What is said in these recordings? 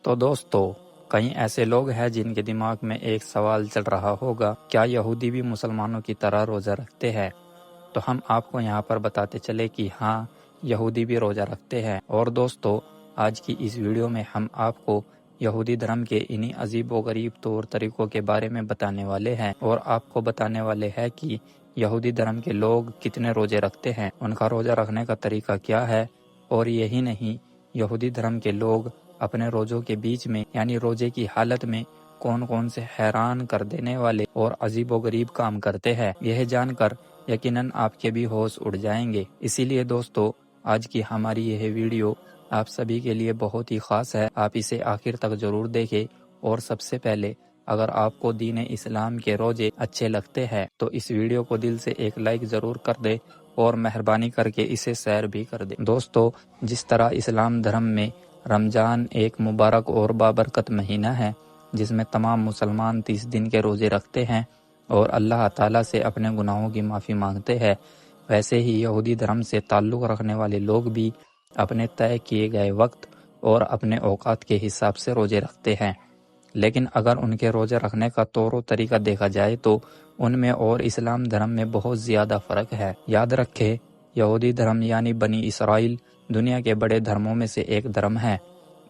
تو دوستو، کئی ایسے لوگ ہیں جن کے دماغ میں ایک سوال چل رہا ہوگا، کیا یہودی بھی مسلمانوں کی طرح روزہ رکھتے ہیں؟ تو ہم آپ کو یہاں پر بتاتے چلے کہ ہاں، یہودی بھی روزہ رکھتے ہیں۔ اور دوستو، آج کی اس ویڈیو میں ہم آپ کو یہودی دھرم کے انہی عجیب و غریب طور طریقوں کے بارے میں بتانے والے ہیں، اور آپ کو بتانے والے ہیں کہ یہودی دھرم کے لوگ کتنے روزے رکھتے ہیں، ان کا روزہ رکھنے کا طریقہ کیا ہے، اور یہی نہیں، یہودی دھرم کے لوگ اپنے روزوں کے بیچ میں یعنی روزے کی حالت میں کون کون سے حیران کر دینے والے اور عجیب و غریب کام کرتے ہیں۔ یہ جان کر یقیناً آپ کے بھی ہوش اڑ جائیں گے۔ اسی لیے دوستو، آج کی ہماری یہ ویڈیو آپ سبھی کے لیے بہت ہی خاص ہے، آپ اسے آخر تک ضرور دیکھیں۔ اور سب سے پہلے، اگر آپ کو دین اسلام کے روزے اچھے لگتے ہیں تو اس ویڈیو کو دل سے ایک لائک ضرور کر دے، اور مہربانی کر کے اسے شیئر بھی کر دے۔ دوستو، جس طرح اسلام دھرم میں رمضان ایک مبارک اور بابرکت مہینہ ہے جس میں تمام مسلمان 30 دن کے روزے رکھتے ہیں اور اللہ تعالیٰ سے اپنے گناہوں کی معافی مانگتے ہیں، ویسے ہی یہودی دھرم سے تعلق رکھنے والے لوگ بھی اپنے طے کیے گئے وقت اور اپنے اوقات کے حساب سے روزے رکھتے ہیں۔ لیکن اگر ان کے روزے رکھنے کا طور و طریقہ دیکھا جائے تو ان میں اور اسلام دھرم میں بہت زیادہ فرق ہے۔ یاد رکھے، یہودی دھرم یعنی بنی اسرائیل دنیا کے بڑے دھرموں میں سے ایک دھرم ہے۔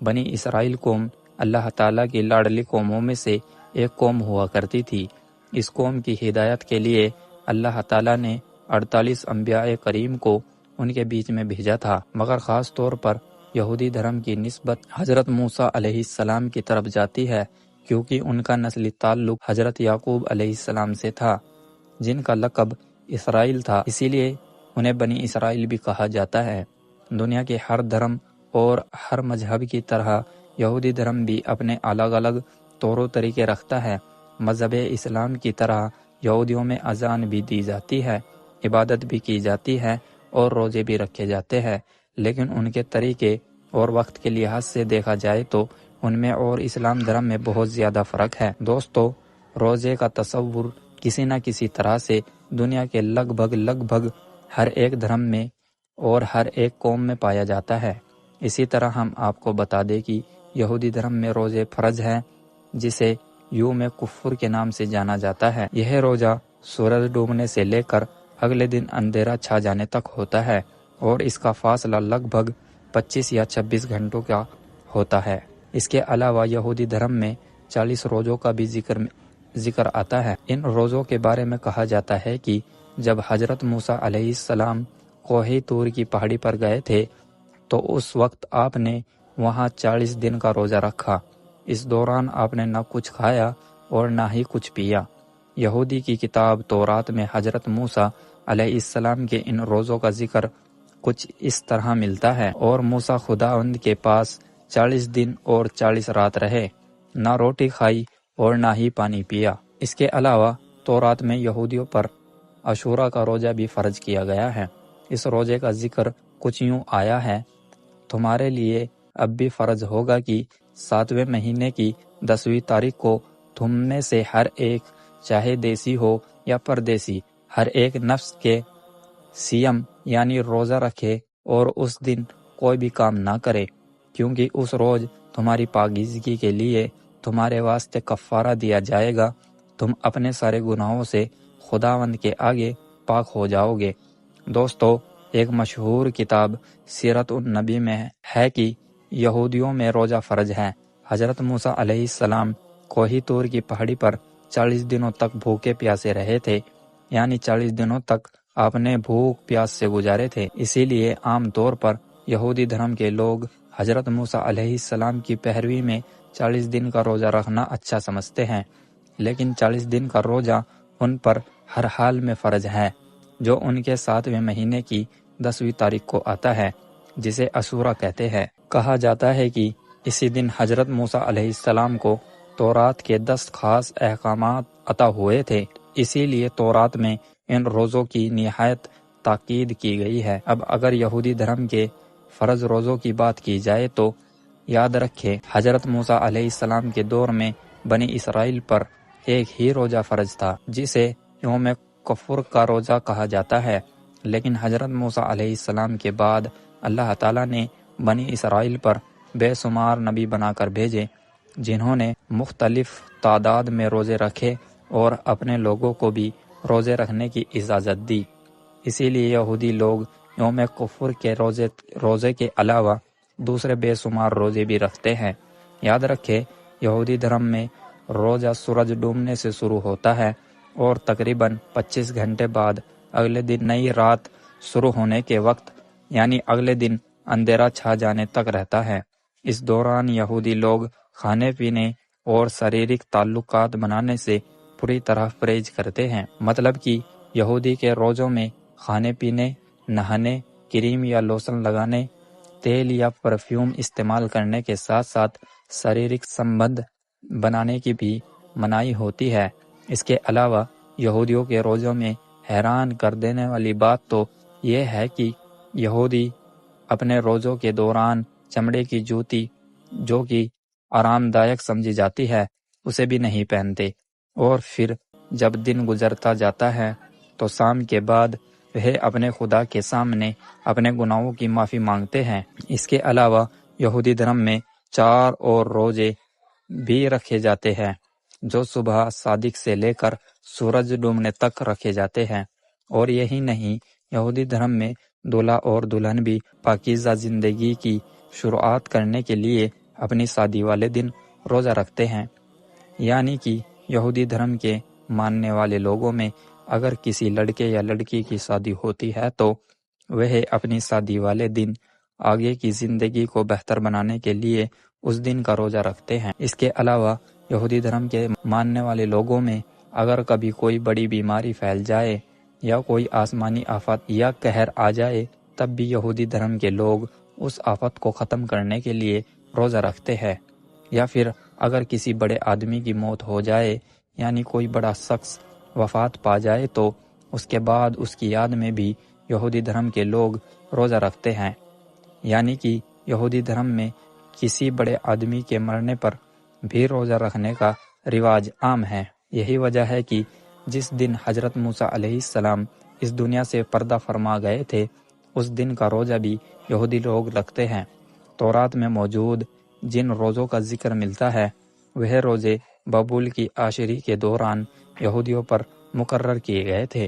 بنی اسرائیل قوم اللہ تعالیٰ کی لاڈلی قوموں میں سے ایک قوم ہوا کرتی تھی۔ اس قوم کی ہدایت کے لیے اللہ تعالیٰ نے 48 انبیاء کریم کو ان کے بیچ میں بھیجا تھا، مگر خاص طور پر یہودی دھرم کی نسبت حضرت موسیٰ علیہ السلام کی طرف جاتی ہے، کیونکہ ان کا نسلی تعلق حضرت یعقوب علیہ السلام سے تھا، جن کا لقب اسرائیل تھا، اسی لیے انہیں بنی اسرائیل بھی کہا جاتا ہے۔ دنیا کے ہر دھرم اور ہر مذہب کی طرح یہودی دھرم بھی اپنے الگ الگ طور و طریقے رکھتا ہے۔ مذہب اسلام کی طرح یہودیوں میں اذان بھی دی جاتی ہے، عبادت بھی کی جاتی ہے اور روزے بھی رکھے جاتے ہیں، لیکن ان کے طریقے اور وقت کے لحاظ سے دیکھا جائے تو ان میں اور اسلام دھرم میں بہت زیادہ فرق ہے۔ دوستو، روزے کا تصور کسی نہ کسی طرح سے دنیا کے لگ بھگ ہر ایک دھرم میں اور ہر ایک قوم میں پایا جاتا ہے۔ اسی طرح ہم آپ کو بتا دیں کہ یہودی دھرم میں روزے فرض ہیں، جسے یوم کفر کے نام سے جانا جاتا ہے۔ یہ روزہ سورج ڈوبنے سے لے کر اگلے دن اندھیرا چھا جانے تک ہوتا ہے، اور اس کا فاصلہ لگ بھگ 25 یا 26 گھنٹوں کا ہوتا ہے۔ اس کے علاوہ یہودی دھرم میں 40 روزوں کا بھی ذکر آتا ہے۔ ان روزوں کے بارے میں کہا جاتا ہے کہ جب حضرت موسیٰ علیہ السلام کوہ طور کی پہاڑی پر گئے تھے تو اس وقت آپ نے وہاں 40 دن کا روزہ رکھا۔ اس دوران آپ نے نہ کچھ کھایا اور نہ ہی کچھ پیا۔ یہودی کی کتاب تورات میں حضرت موسیٰ علیہ السلام کے ان روزوں کا ذکر کچھ اس طرح ملتا ہے، اور موسیٰ خداوند کے پاس 40 دن اور 40 رات رہے، نہ روٹی کھائی اور نہ ہی پانی پیا۔ اس کے علاوہ تورات میں یہودیوں پر عاشوراء کا روزہ بھی فرض کیا گیا ہے۔ اس روزے کا ذکر کچھ یوں آیا ہے: تمہارے لیے اب بھی فرض ہوگا کہ 7ویں مہینے کی 10ویں تاریخ کو تم میں سے ہر ایک، چاہے دیسی ہو یا پردیسی، ہر ایک نفس کے سیم یعنی روزہ رکھے اور اس دن کوئی بھی کام نہ کرے، کیونکہ اس روز تمہاری پاکیزگی کے لیے تمہارے واسطے کفارہ دیا جائے گا، تم اپنے سارے گناہوں سے خداوند کے آگے پاک ہو جاؤ گے۔ دوستو، ایک مشہور کتاب سیرت النبی میں ہے کہ یہودیوں میں روزہ فرض ہے۔ حضرت موسیٰ علیہ السلام کوہ طور کی پہاڑی پر 40 دنوں تک بھوکے پیاسے رہے تھے، یعنی 40 دنوں تک آپ نے بھوک پیاس سے گزارے تھے۔ اسی لیے عام طور پر یہودی دھرم کے لوگ حضرت موسیٰ علیہ السلام کی پیروی میں 40 دن کا روزہ رکھنا اچھا سمجھتے ہیں، لیکن 40 دن کا روزہ ان پر ہر حال میں فرض ہے، جو ان کے 7ویں مہینے کی 10ویں تاریخ کو آتا ہے، جسے عاشوراء کہتے ہیں۔ کہا جاتا ہے کہ اسی دن حضرت موسیٰ علیہ السلام کو تورات کے 10 خاص احکامات عطا ہوئے تھے، اسی لیے تورات میں ان روزوں کی نہایت تاکید کی گئی ہے۔ اب اگر یہودی دھرم کے فرض روزوں کی بات کی جائے تو یاد رکھے، حضرت موسیٰ علیہ السلام کے دور میں بنی اسرائیل پر ایک ہی روزہ فرض تھا، جسے یوم کفر کا روزہ کہا جاتا ہے، لیکن حضرت موسیٰ علیہ السلام کے بعد اللہ تعالیٰ نے بنی اسرائیل پر بے شمار نبی بنا کر بھیجے جنہوں نے مختلف تعداد میں روزے رکھے اور اپنے لوگوں کو بھی روزے رکھنے کی اجازت دی۔ اسی لیے یہودی لوگ یوم کفر کے روزے کے علاوہ دوسرے بے شمار روزے بھی رکھتے ہیں۔ یاد رکھے یہودی دھرم میں روزہ سورج ڈوبنے سے شروع ہوتا ہے اور تقریباً 25 گھنٹے بعد اگلے دن نئی رات شروع ہونے کے وقت یعنی اگلے دن اندھیرا چھا جانے تک رہتا ہے۔ اس دوران یہودی لوگ کھانے پینے اور شاریرک تعلقات بنانے سے پوری طرح پرہیز کرتے ہیں۔ مطلب کہ یہودی کے روزوں میں کھانے پینے، نہانے، کریم یا لوشن لگانے، تیل یا پرفیوم استعمال کرنے کے ساتھ ساتھ شاریرک سمبندھ بنانے کی بھی مناہی ہوتی ہے۔ اس کے علاوہ یہودیوں کے روزوں میں حیران کر دینے والی بات تو یہ ہے کہ یہودی اپنے روزوں کے دوران چمڑے کی جوتی جو کہ آرام دائق سمجھی جاتی ہے اسے بھی نہیں پہنتے، اور پھر جب دن گزرتا جاتا ہے تو شام کے بعد وہ اپنے خدا کے سامنے اپنے گناہوں کی معافی مانگتے ہیں۔ اس کے علاوہ یہودی دھرم میں 4 اور روزے بھی رکھے جاتے ہیں جو صبح صادق سے لے کر سورج ڈوبنے تک رکھے جاتے ہیں۔ اور یہی نہیں، یہودی دھرم میں دولہا اور دلہن بھی پاکیزہ زندگی کی شروعات کرنے کے لیے اپنی شادی والے دن روزہ رکھتے ہیں۔ یعنی کہ یہودی دھرم کے ماننے والے لوگوں میں اگر کسی لڑکے یا لڑکی کی شادی ہوتی ہے تو وہ اپنی شادی والے دن آگے کی زندگی کو بہتر بنانے کے لیے اس دن کا روزہ رکھتے ہیں۔ اس کے علاوہ یہودی دھرم کے ماننے والے لوگوں میں اگر کبھی کوئی بڑی بیماری پھیل جائے یا کوئی آسمانی آفت یا قہر آ جائے تب بھی یہودی دھرم کے لوگ اس آفت کو ختم کرنے کے لیے روزہ رکھتے ہیں۔ یا پھر اگر کسی بڑے آدمی کی موت ہو جائے یعنی کوئی بڑا شخص وفات پا جائے تو اس کے بعد اس کی یاد میں بھی یہودی دھرم کے لوگ روزہ رکھتے ہیں۔ یعنی کہ یہودی دھرم میں کسی بڑے آدمی کے مرنے پر بھی روزہ رکھنے کا رواج عام ہے۔ یہی وجہ ہے کہ جس دن حضرت موسیٰ علیہ السلام اس دنیا سے پردہ فرما گئے تھے اس دن کا روزہ بھی یہودی لوگ رکھتے ہیں۔ تورات میں موجود جن روزوں کا ذکر ملتا ہے وہ روزے بابل کی عاشری کے دوران یہودیوں پر مقرر کیے گئے تھے،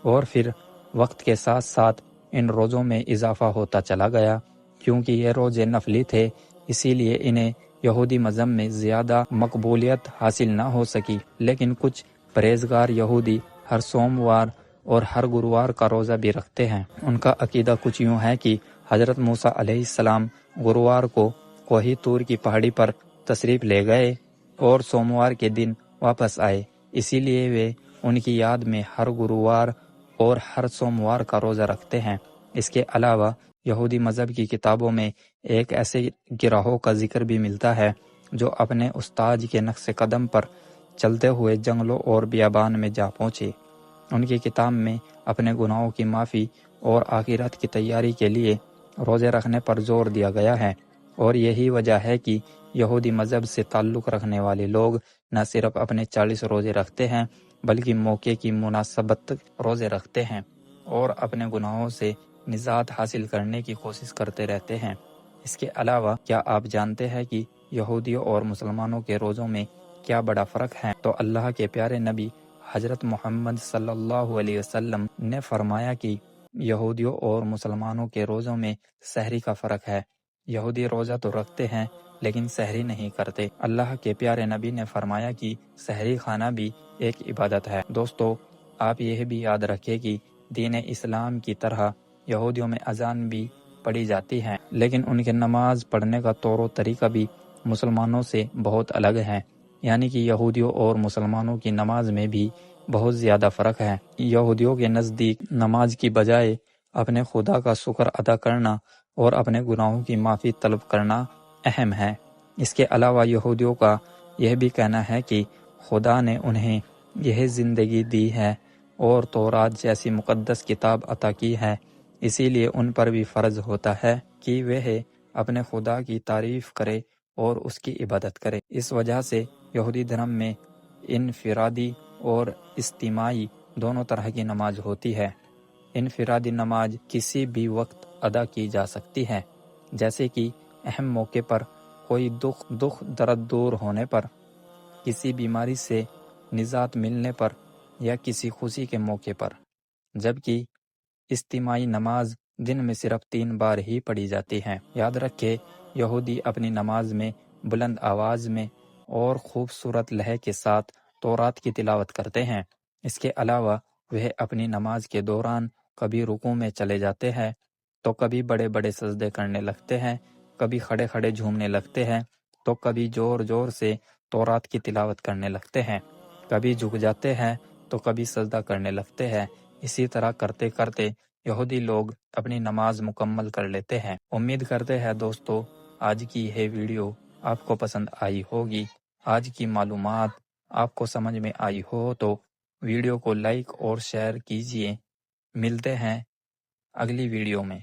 اور پھر وقت کے ساتھ ساتھ ان روزوں میں اضافہ ہوتا چلا گیا۔ کیونکہ یہ روزے نفلی تھے اسی لیے انہیں یہودی مذہب میں زیادہ مقبولیت حاصل نہ ہو سکی، لیکن کچھ پرہیزگار یہودی ہر سوموار اور ہر گروار کا روزہ بھی رکھتے ہیں۔ ان کا عقیدہ کچھ یوں ہے کہ حضرت موسیٰ علیہ السلام گروار کو کوہ طور کی پہاڑی پر تشریف لے گئے اور سوموار کے دن واپس آئے، اسی لیے وہ ان کی یاد میں ہر گروار اور ہر سوموار کا روزہ رکھتے ہیں۔ اس کے علاوہ یہودی مذہب کی کتابوں میں ایک ایسے گروہ کا ذکر بھی ملتا ہے جو اپنے استاد کے نقش قدم پر چلتے ہوئے جنگلوں اور بیابان میں جا پہنچے۔ ان کی کتاب میں اپنے گناہوں کی معافی اور آخرت کی تیاری کے لیے روزے رکھنے پر زور دیا گیا ہے، اور یہی وجہ ہے کہ یہودی مذہب سے تعلق رکھنے والے لوگ نہ صرف اپنے 40 روزے رکھتے ہیں بلکہ موقع کی مناسبت روزے رکھتے ہیں اور اپنے گناہوں سے نجات حاصل کرنے کی کوشش کرتے رہتے ہیں۔ اس کے علاوہ کیا آپ جانتے ہیں کہ یہودیوں اور مسلمانوں کے روزوں میں کیا بڑا فرق ہے؟ تو اللہ کے پیارے نبی حضرت محمد صلی اللہ علیہ وسلم نے فرمایا کہ یہودیوں اور مسلمانوں کے روزوں میں سحری کا فرق ہے۔ یہودی روزہ تو رکھتے ہیں لیکن سحری نہیں کرتے۔ اللہ کے پیارے نبی نے فرمایا کہ سحری کھانا بھی ایک عبادت ہے۔ دوستو، آپ یہ بھی یاد رکھیں کہ دین اسلام کی طرح یہودیوں میں اذان بھی پڑھی جاتی ہے، لیکن ان کے نماز پڑھنے کا طور و طریقہ بھی مسلمانوں سے بہت الگ ہے۔ یعنی کہ یہودیوں اور مسلمانوں کی نماز میں بھی بہت زیادہ فرق ہے۔ یہودیوں کے نزدیک نماز کی بجائے اپنے خدا کا شکر ادا کرنا اور اپنے گناہوں کی معافی طلب کرنا اہم ہے۔ اس کے علاوہ یہودیوں کا یہ بھی کہنا ہے کہ خدا نے انہیں یہ زندگی دی ہے اور تورات جیسی مقدس کتاب عطا کی ہے، اسی لیے ان پر بھی فرض ہوتا ہے کہ وہ اپنے خدا کی تعریف کرے اور اس کی عبادت کرے۔ اس وجہ سے یہودی دھرم میں انفرادی اور اجتماعی دونوں طرح کی نماز ہوتی ہے۔ انفرادی نماز کسی بھی وقت ادا کی جا سکتی ہے، جیسے کہ اہم موقع پر، کوئی دکھ درد دور ہونے پر، کسی بیماری سے نجات ملنے پر یا کسی خوشی کے موقع پر، جبکہ اجتماعی نماز دن میں صرف 3 بار ہی پڑھی جاتی ہے۔ یاد رکھے، یہودی اپنی نماز میں بلند آواز میں اور خوبصورت لہجے کے ساتھ تورات کی تلاوت کرتے ہیں۔ اس کے علاوہ وہ اپنی نماز کے دوران کبھی رکوع میں چلے جاتے ہیں تو کبھی بڑے بڑے سجدے کرنے لگتے ہیں، کبھی کھڑے کھڑے جھومنے لگتے ہیں تو کبھی زور زور سے تورات کی تلاوت کرنے لگتے ہیں، کبھی جھک جاتے ہیں تو کبھی سجدہ کرنے لگتے ہیں۔ اسی طرح کرتے کرتے یہودی لوگ اپنی نماز مکمل کر لیتے ہیں۔ امید کرتے ہیں دوستو آج کی یہ ویڈیو آپ کو پسند آئی ہوگی۔ آج کی معلومات آپ کو سمجھ میں آئی ہو تو ویڈیو کو لائک اور شیئر کیجیے۔ ملتے ہیں اگلی ویڈیو میں۔